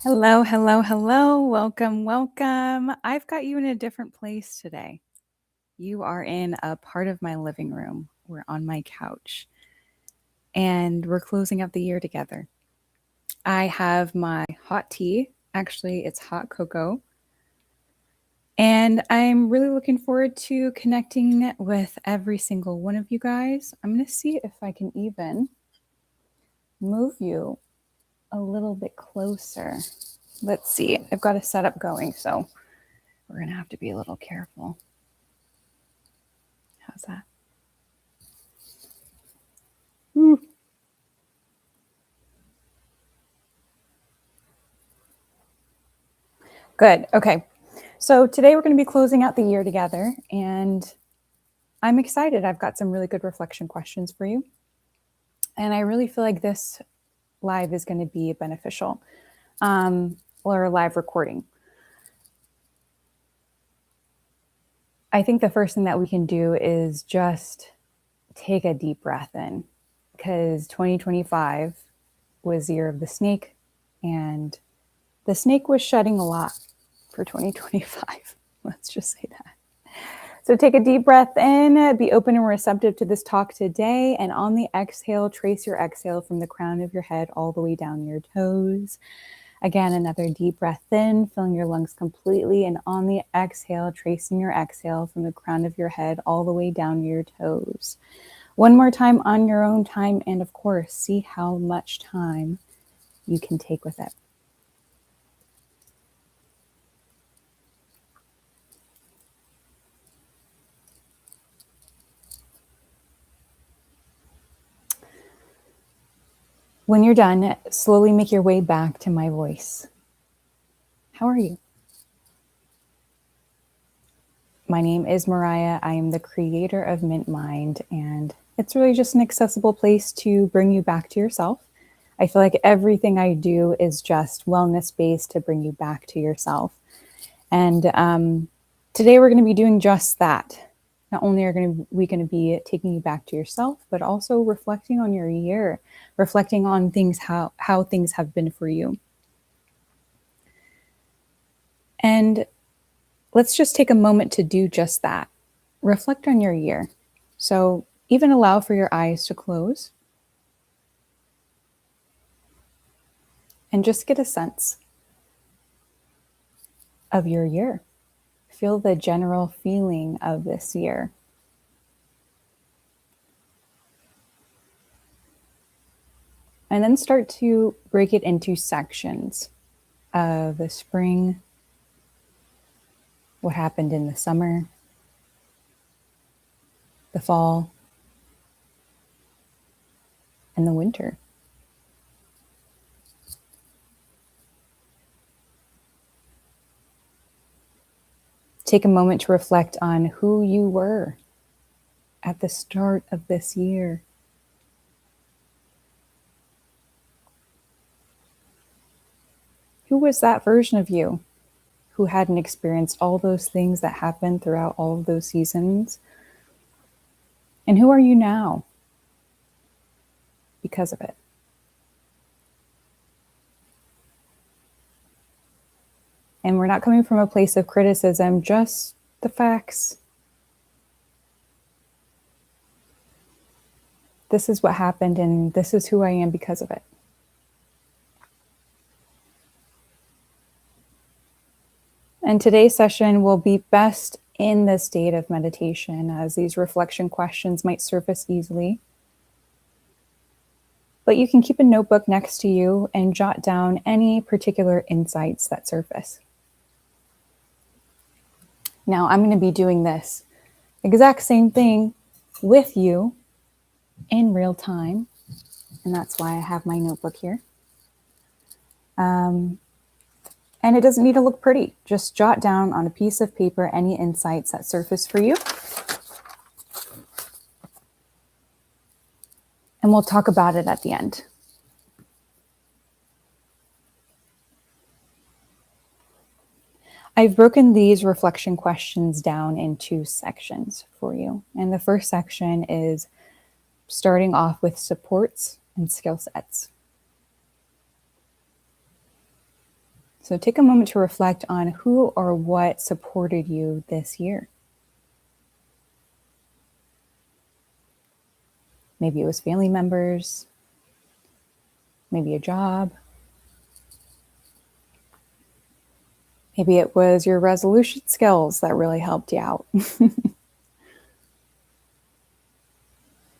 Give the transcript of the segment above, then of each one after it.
Hello, hello, hello. Welcome, welcome. I've got you in a different place today. You are in a part of my living room. We're on my couch and we're closing out the year together. I have my hot tea. Actually, it's hot cocoa. And I'm really looking forward to connecting with every single one of you guys. I'm going to see if I can even move you a little bit closer. Let's see. I've got a setup going, so we're going to have to be a little careful. How's that? Good. Okay. So today we're going to be closing out the year together, and I'm excited. I've got some really good reflection questions for you. And I really feel like this live is going to be beneficial, or a live recording. I think the first thing that we can do is just take a deep breath in, because 2025 was the year of the snake, and the snake was shedding a lot for 2025. Let's just say that. So take a deep breath in, be open and receptive to this talk today. And on the exhale, trace your exhale from the crown of your head all the way down your toes. Again, another deep breath in, filling your lungs completely. And on the exhale, tracing your exhale from the crown of your head all the way down your toes. One more time on your own time. And of course, see how much time you can take with it. When you're done, slowly make your way back to my voice. How are you? My name is Mariah. I am the creator of Mint Mind, and it's really just an accessible place to bring you back to yourself. I feel like everything I do is just wellness based to bring you back to yourself. And today we're going to be doing just that. Not only are we going to be taking you back to yourself, but also reflecting on your year, reflecting on things, how things have been for you. And let's just take a moment to do just that. Reflect on your year. So even allow for your eyes to close and just get a sense of your year. Feel the general feeling of this year. And then start to break it into sections of the spring, what happened in the summer, the fall, and the winter. Take a moment to reflect on who you were at the start of this year. Who was that version of you who hadn't experienced all those things that happened throughout all of those seasons? And who are you now because of it? And we're not coming from a place of criticism, just the facts. This is what happened, and this is who I am because of it. And today's session will be best in the state of meditation, as these reflection questions might surface easily. But you can keep a notebook next to you and jot down any particular insights that surface. Now, I'm going to be doing this exact same thing with you in real time. And that's why I have my notebook here. And it doesn't need to look pretty. Just jot down on a piece of paper any insights that surface for you. And we'll talk about it at the end. I've broken these reflection questions down into sections for you. And the first section is starting off with supports and skill sets. So take a moment to reflect on who or what supported you this year. Maybe it was family members, maybe a job, maybe it was your resolution skills that really helped you out.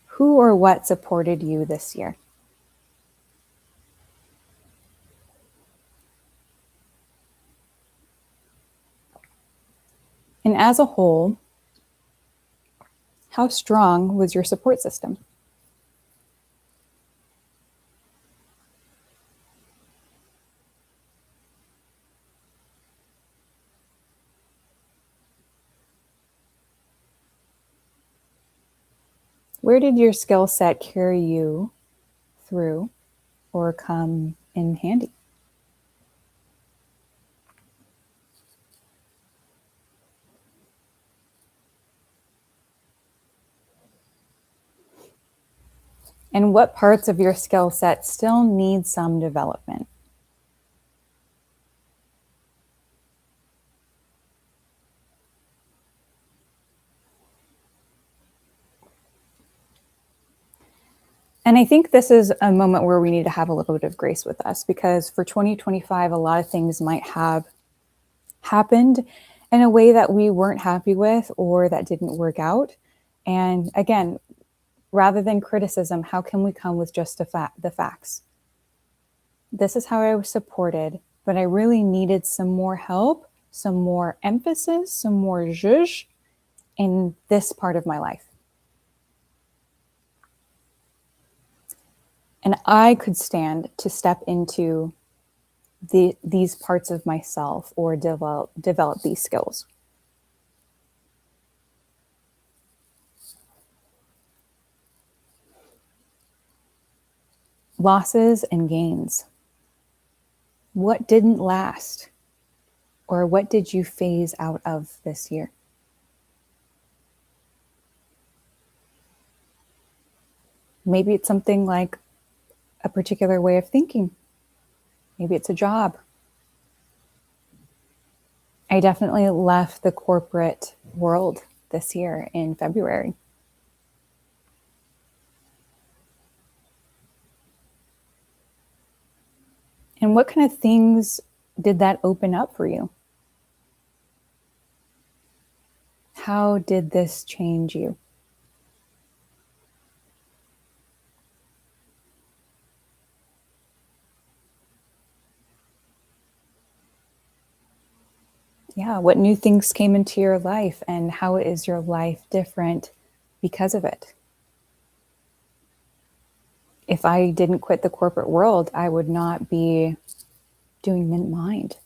Who or what supported you this year? And as a whole, how strong was your support system? Where did your skill set carry you through or come in handy? And what parts of your skill set still need some development? And I think this is a moment where we need to have a little bit of grace with us, because for 2025, a lot of things might have happened in a way that we weren't happy with or that didn't work out. And again, rather than criticism, how can we come with just the facts? This is how I was supported, but I really needed some more help, some more emphasis, some more zhuzh in this part of my life. And I could stand to step into these parts of myself or develop these skills. Losses and gains. What didn't last? Or what did you phase out of this year? Maybe it's something like a particular way of thinking. Maybe it's a job. I definitely left the corporate world this year in February. And what kind of things did that open up for you? How did this change you? Yeah, what new things came into your life, and how is your life different because of it? If I didn't quit the corporate world, I would not be doing Mint Mind.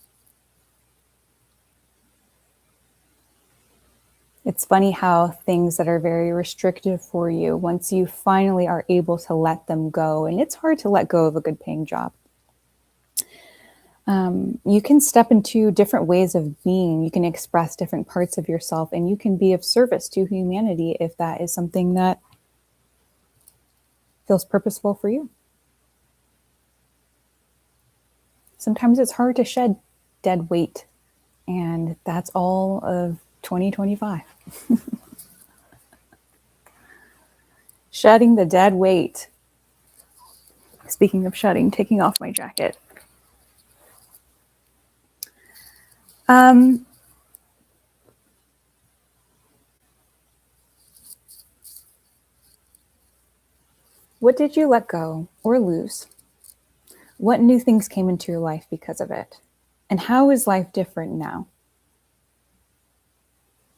It's funny how things that are very restrictive for you, once you finally are able to let them go, and it's hard to let go of a good paying job, you can step into different ways of being. You can express different parts of yourself, and you can be of service to humanity if that is something that feels purposeful for you. Sometimes it's hard to shed dead weight, and that's all of 2025. Shedding the dead weight. Speaking of shedding, taking off my jacket. What did you let go or lose? What new things came into your life because of it? And how is life different now?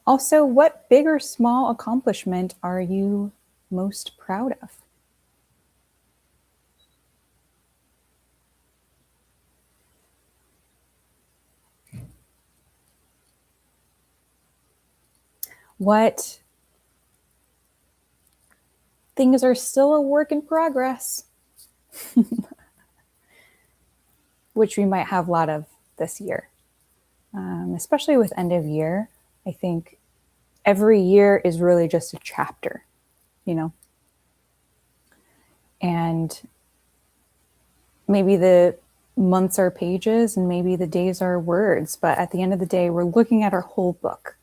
Also, what big or small accomplishment are you most proud of? What things are still a work in progress, which we might have a lot of this year, especially with end of year. I think every year is really just a chapter, you know, and maybe the months are pages and maybe the days are words, but at the end of the day, we're looking at our whole book.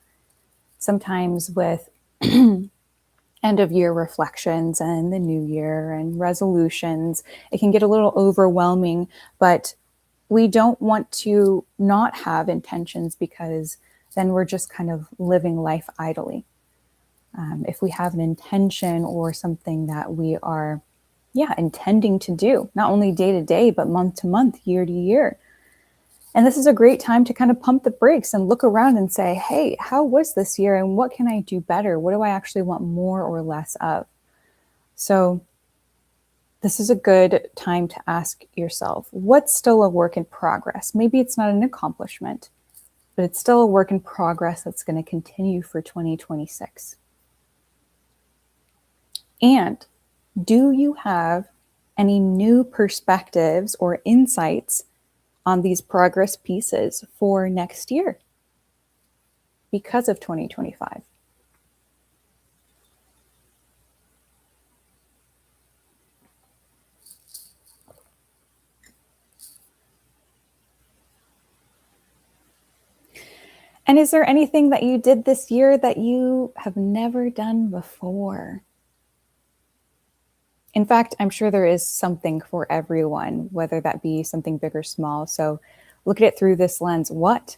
Sometimes with end of year reflections and the new year and resolutions, it can get a little overwhelming, but we don't want to not have intentions because then we're just kind of living life idly. If we have an intention or something that we are, intending to do, not only day to day, but month to month, year to year. And this is a great time to kind of pump the brakes and look around and say, hey, how was this year and what can I do better? What do I actually want more or less of? So this is a good time to ask yourself, what's still a work in progress? Maybe it's not an accomplishment, but it's still a work in progress that's going to continue for 2026. And do you have any new perspectives or insights on these progress pieces for next year because of 2025? And is there anything that you did this year that you have never done before? In fact, I'm sure there is something for everyone, whether that be something big or small. So look at it through this lens. What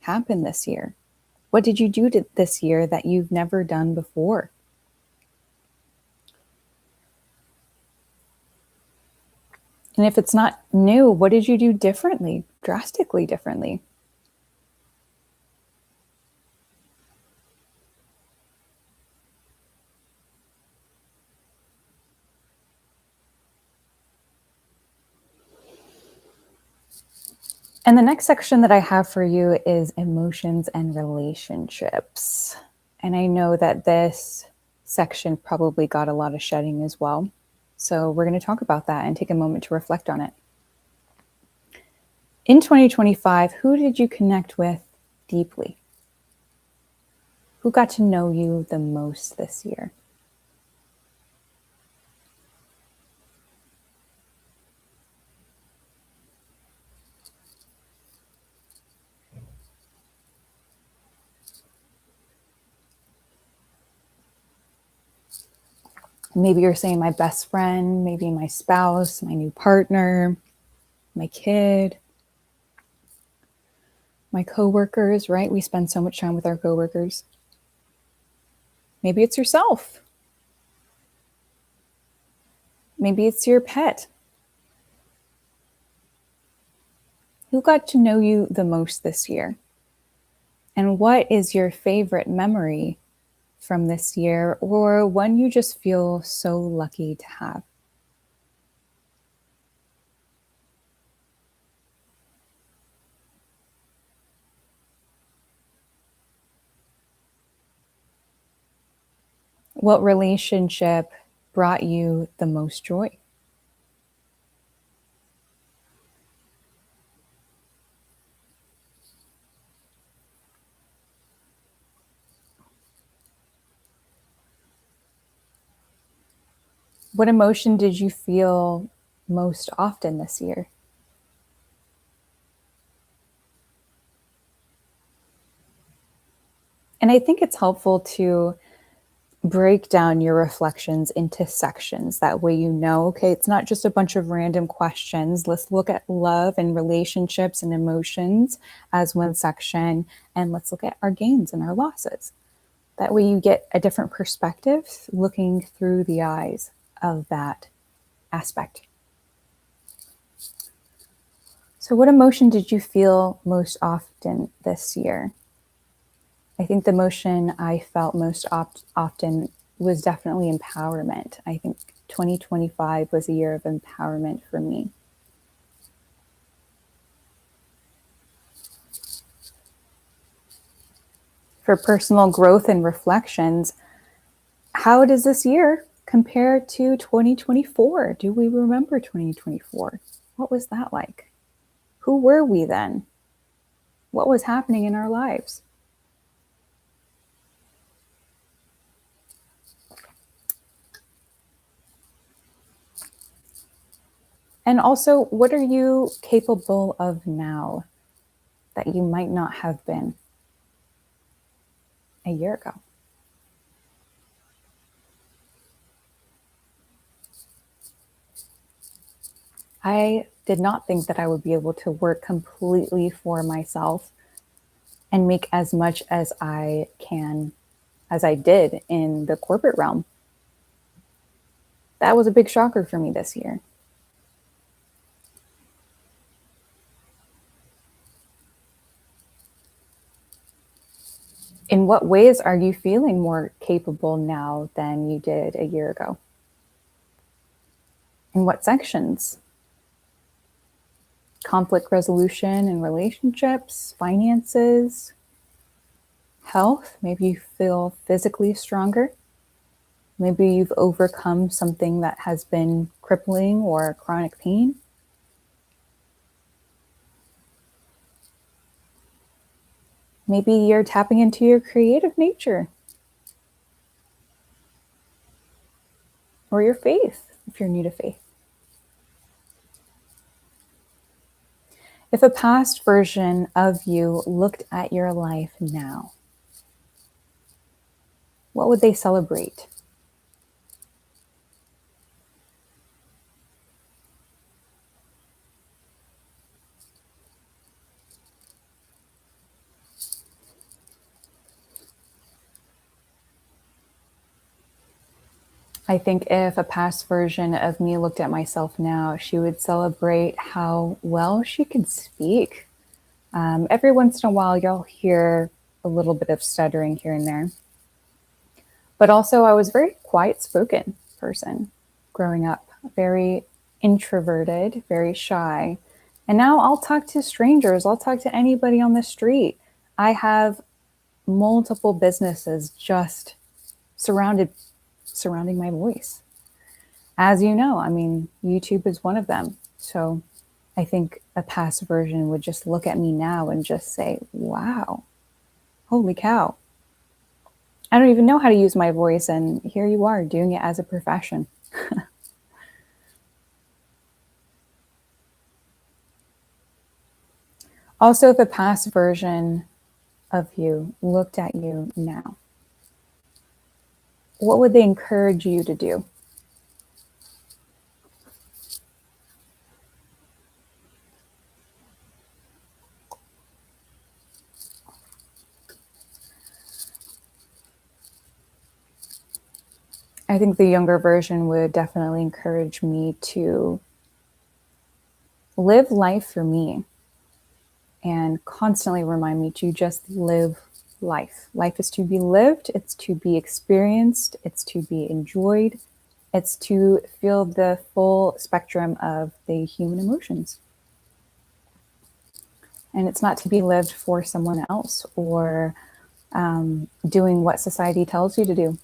happened this year? What did you do this year that you've never done before? And if it's not new, what did you do differently, drastically differently? And the next section that I have for you is emotions and relationships. And I know that this section probably got a lot of shedding as well. So we're going to talk about that and take a moment to reflect on it. In 2025, who did you connect with deeply? Who got to know you the most this year? Maybe you're saying my best friend, maybe my spouse, my new partner, my kid, my coworkers, right? We spend so much time with our coworkers. Maybe it's yourself. Maybe it's your pet. Who got to know you the most this year? And what is your favorite memory from this year, or one you just feel so lucky to have? What relationship brought you the most joy? What emotion did you feel most often this year? And I think it's helpful to break down your reflections into sections. That way, you know, okay, it's not just a bunch of random questions. Let's look at love and relationships and emotions as one section, and let's look at our gains and our losses. That way, you get a different perspective looking through the eyes of that aspect. So, what emotion did you feel most often this year? I think the emotion I felt most often was definitely empowerment. I think 2025 was a year of empowerment for me. For personal growth and reflections, how does this year compare to 2024? Do we remember 2024? What was that like? Who were we then? What was happening in our lives? And also, what are you capable of now that you might not have been a year ago? I did not think that I would be able to work completely for myself and make as much as I can, as I did in the corporate realm. That was a big shocker for me this year. In what ways are you feeling more capable now than you did a year ago? In what sections? Conflict resolution and relationships, finances, health? Maybe you feel physically stronger. Maybe you've overcome something that has been crippling or chronic pain. Maybe you're tapping into your creative nature or your faith if you're new to faith. If a past version of you looked at your life now, what would they celebrate? I think if a past version of me looked at myself now, she would celebrate how well she could speak. Every once in a while, you'll hear a little bit of stuttering here and there. But also, I was a very quiet spoken person growing up, very introverted, very shy. And now I'll talk to strangers, I'll talk to anybody on the street. I have multiple businesses just surrounding my voice. As you know, I mean, YouTube is one of them. So I think a past version would just look at me now and just say, wow, holy cow. I don't even know how to use my voice, and here you are doing it as a profession. Also, if a past version of you looked at you now, what would they encourage you to do? I think the younger version would definitely encourage me to live life for me and constantly remind me to just live life. Life is to be lived, it's to be experienced, it's to be enjoyed, it's to feel the full spectrum of the human emotions. And it's not to be lived for someone else or doing what society tells you to do.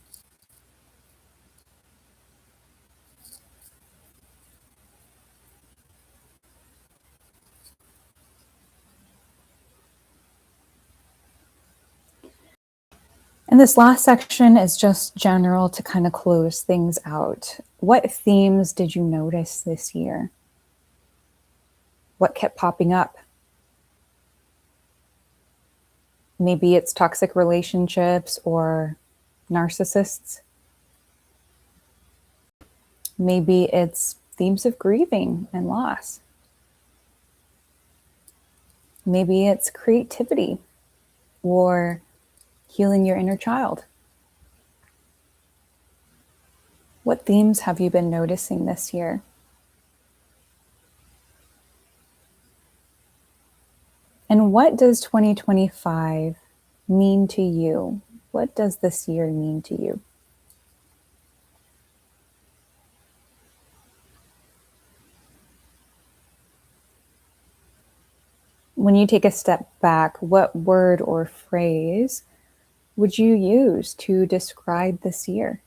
And this last section is just general to kind of close things out. What themes did you notice this year? What kept popping up? Maybe it's toxic relationships or narcissists. Maybe it's themes of grieving and loss. Maybe it's creativity or healing your inner child. What themes have you been noticing this year? And what does 2025 mean to you? What does this year mean to you? When you take a step back, what word or phrase would you use to describe this year?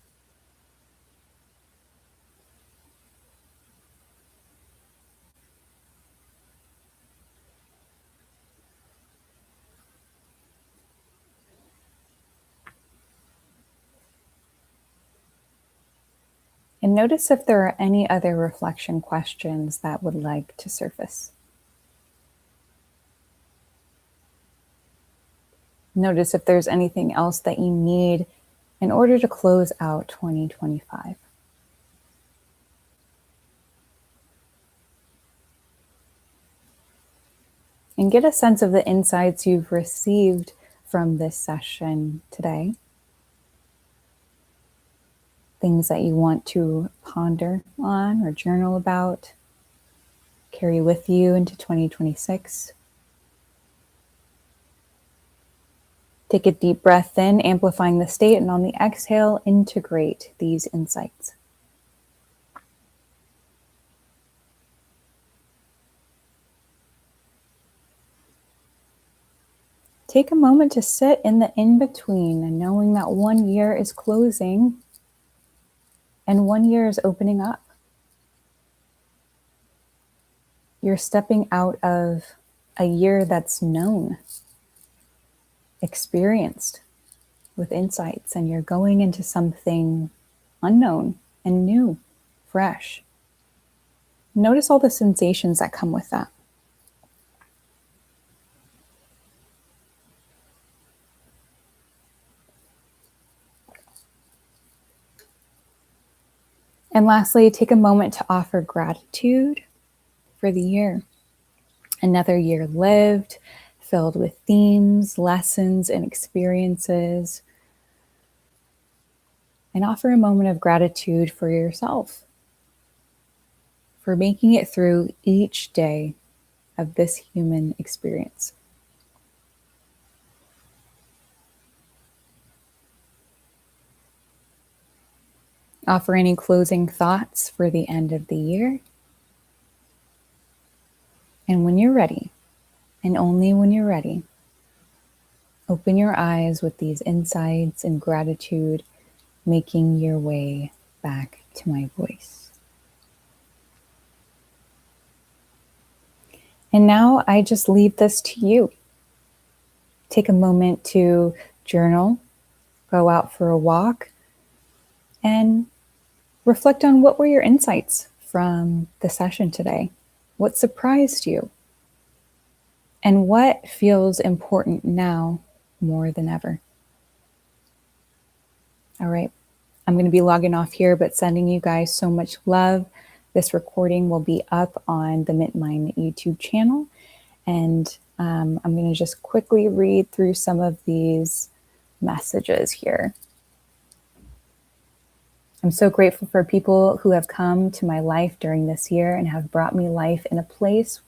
And notice if there are any other reflection questions that would like to surface. Notice if there's anything else that you need in order to close out 2025. And get a sense of the insights you've received from this session today. Things that you want to ponder on or journal about, carry with you into 2026. Take a deep breath in, amplifying the state, and on the exhale, integrate these insights. Take a moment to sit in the in-between and knowing that 1 year is closing and 1 year is opening up. You're stepping out of a year that's known, experienced with insights, and you're going into something unknown and new, fresh. Notice all the sensations that come with that. And lastly, take a moment to offer gratitude for the year. Another year lived, filled with themes, lessons, and experiences. And offer a moment of gratitude for yourself, for making it through each day of this human experience. Offer any closing thoughts for the end of the year. And when you're ready, and only when you're ready, open your eyes with these insights and gratitude, making your way back to my voice. And now I just leave this to you. Take a moment to journal, go out for a walk, and reflect on what were your insights from the session today. What surprised you? And what feels important now more than ever? All right, I'm going to be logging off here, but sending you guys so much love. This recording will be up on the MintMind YouTube channel. And I'm going to just quickly read through some of these messages here. I'm so grateful for people who have come to my life during this year and have brought me life in a place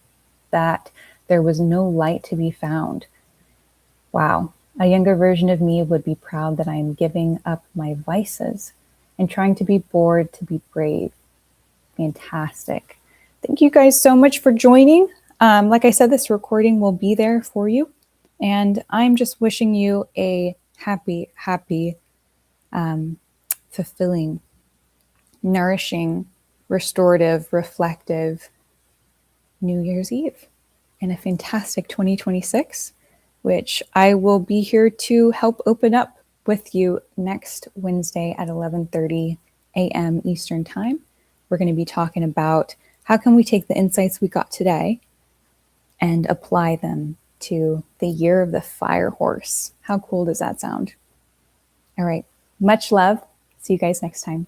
that there was no light to be found. Wow, a younger version of me would be proud that I am giving up my vices and trying to be bored to be brave. Fantastic. Thank you guys so much for joining. Like I said, this recording will be there for you. And I'm just wishing you a happy, fulfilling, nourishing, restorative, reflective New Year's Eve and a fantastic 2026, which I will be here to help open up with you next Wednesday at 11:30 a.m. Eastern Time. We're going to be talking about how can we take the insights we got today and apply them to the year of the fire horse. How cool does that sound? All right. Much love. See you guys next time.